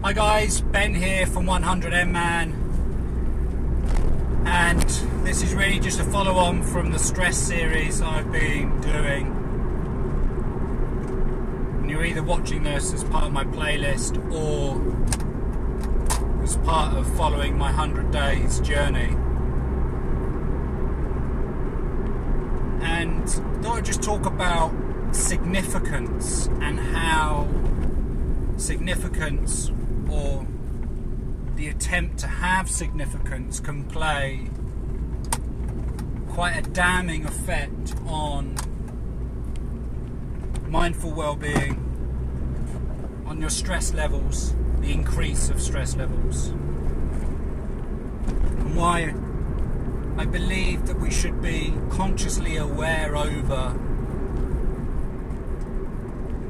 Hi guys, Ben here from 100M Man, and this is really just a follow on from the stress series I've been doing. And you're either watching this as part of my playlist or as part of following my 100 days journey. And I thought I'd just talk about significance and how significance, or the attempt to have significance, can play quite a damning effect on mindful well-being, on your stress levels, the increase of stress levels, and why I believe that we should be consciously aware over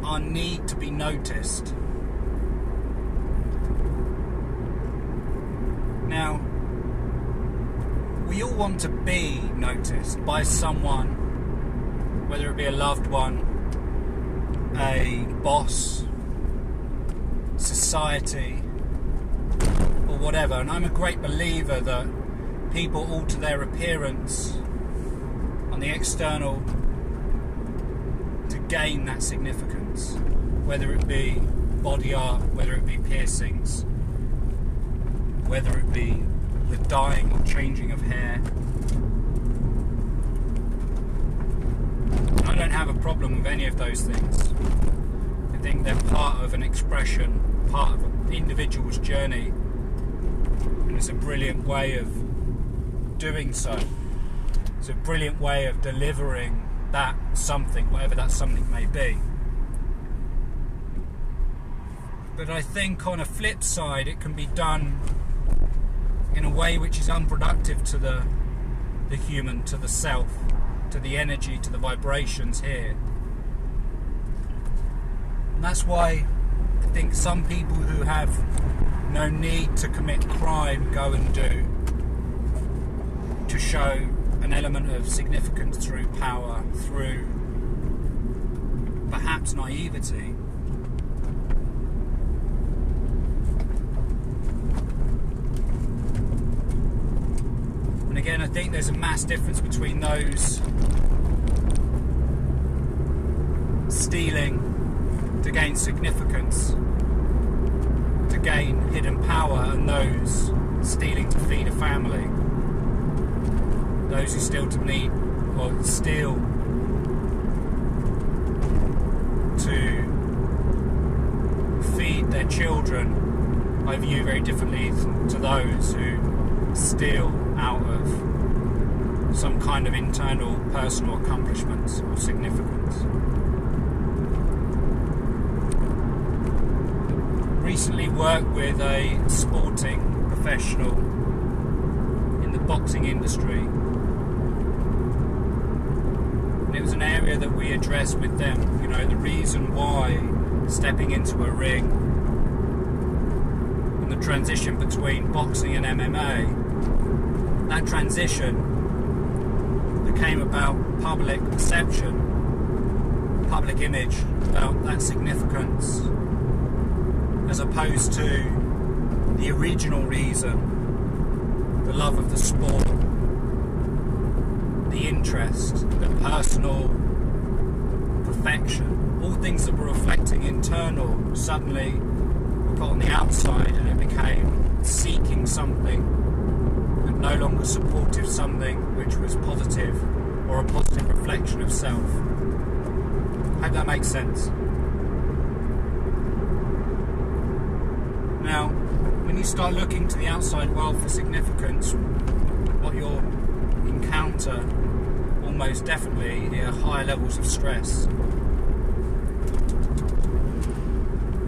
our need to be noticed. Now, we all want to be noticed by someone, whether it be a loved one, a boss, society, or whatever. And I'm a great believer that people alter their appearance on the external to gain that significance, whether it be body art, whether it be piercings, whether it be the dyeing or changing of hair. I don't have a problem with any of those things. I think they're part of an expression, part of an individual's journey, and it's a brilliant way of doing so. It's a brilliant way of delivering that something, whatever that something may be. But I think on a flip side, it can be done in a way which is unproductive to the human, to the self, to the energy, to the vibrations here. And that's why I think some people who have no need to commit crime go and do, to show an element of significance through power, through perhaps naivety. And again, I think there's a mass difference between those stealing to gain significance, to gain hidden power, and those stealing to feed a family. Those who steal to need, or steal to feed their children, I view very differently to those who steal out of some kind of internal personal accomplishments or significance. Recently worked with a sporting professional in the boxing industry. It was an area that we addressed with them, the reason why stepping into a ring and the transition between boxing and MMA, that transition that came about public perception, public image, about that significance, as opposed to the original reason, the love of the sport, the interest, the personal perfection, all things that were reflecting internal, suddenly were put on the outside, and it became seeking something and no longer supportive something which was positive, or a positive reflection of self. I hope that makes sense. Now, when you start looking to the outside world for significance, what you'll encounter almost definitely are higher levels of stress.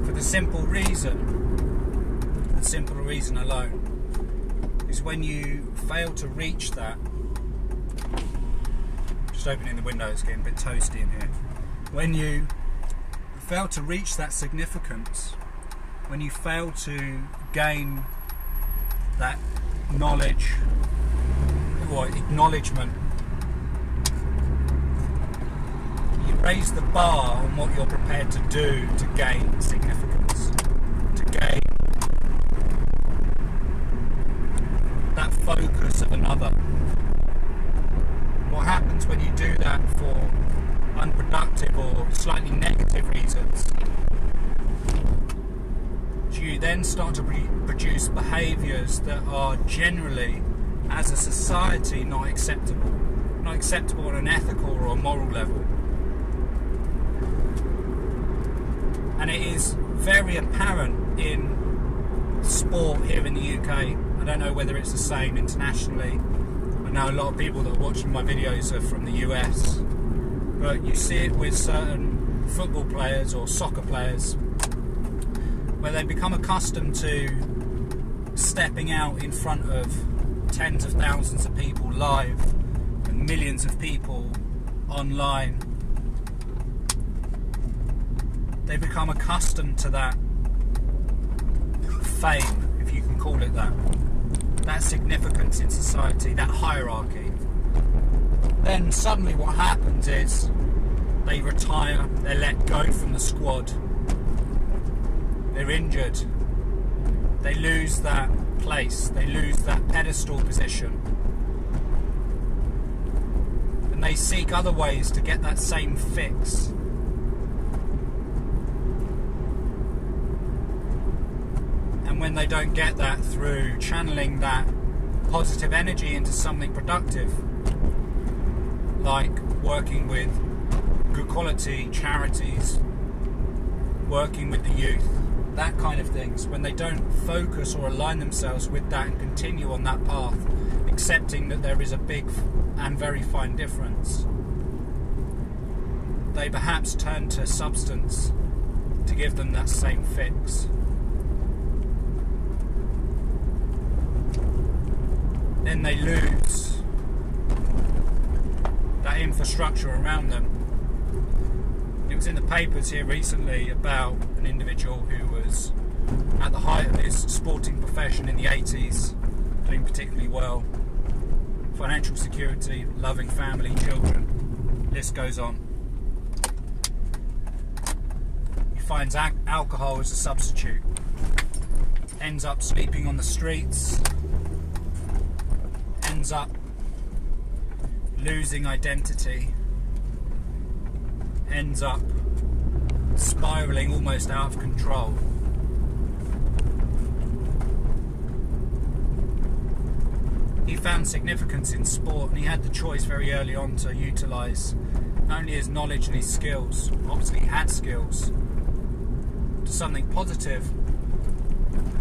For the simple reason alone, is when you fail to reach that. Just opening the window, it's getting a bit toasty in here. When you fail to reach that significance, when you fail to gain that knowledge or acknowledgement, you raise the bar on what you're prepared to do to gain significance, to gain another. What happens when you do that for unproductive or slightly negative reasons? You then start to produce behaviours that are generally, as a society, not acceptable on an ethical or a moral level. And it is very apparent in sport here in the UK. I don't know whether it's the same internationally. I know a lot of people that are watching my videos are from the US, but you see it with certain football players or soccer players, where they become accustomed to stepping out in front of tens of thousands of people live and millions of people online. They become accustomed to that fame, if you can call it that significance in society, that hierarchy. Then suddenly what happens is they retire, they're let go from the squad, they're injured, they lose that place, they lose that pedestal position, and they seek other ways to get that same fix. And when they don't get that through channeling that positive energy into something productive, like working with good quality charities, working with the youth, that kind of things, when they don't focus or align themselves with that and continue on that path, accepting that there is a big and very fine difference, they perhaps turn to substance to give them that same fix. Then they lose that infrastructure around them. It was in the papers here recently about an individual who was at the height of his sporting profession in the 80s, doing particularly well, financial security, loving family, children, list goes on. He finds alcohol as a substitute, ends up sleeping on the streets, ends up losing identity, ends up spiraling almost out of control. He found significance in sport, and he had the choice very early on to utilise not only his knowledge and his skills, obviously he had skills, to something positive,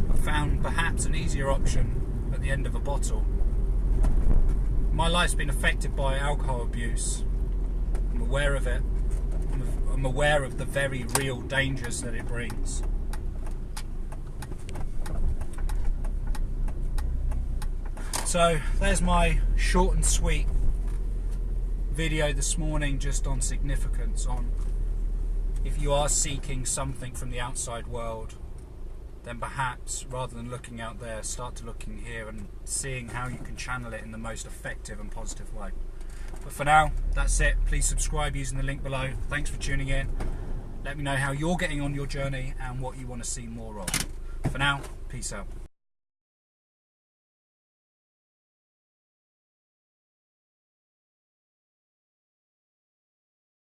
but found perhaps an easier option at the end of a bottle. My life's been affected by alcohol abuse. I'm aware of it. I'm aware of the very real dangers that it brings. So there's my short and sweet video this morning, just on significance, on if you are seeking something from the outside world, then perhaps rather than looking out there, start to looking here and seeing how you can channel it in the most effective and positive way. But for now, that's it. Please subscribe using the link below. Thanks for tuning in. Let me know how you're getting on your journey and what you want to see more of. For now, peace out.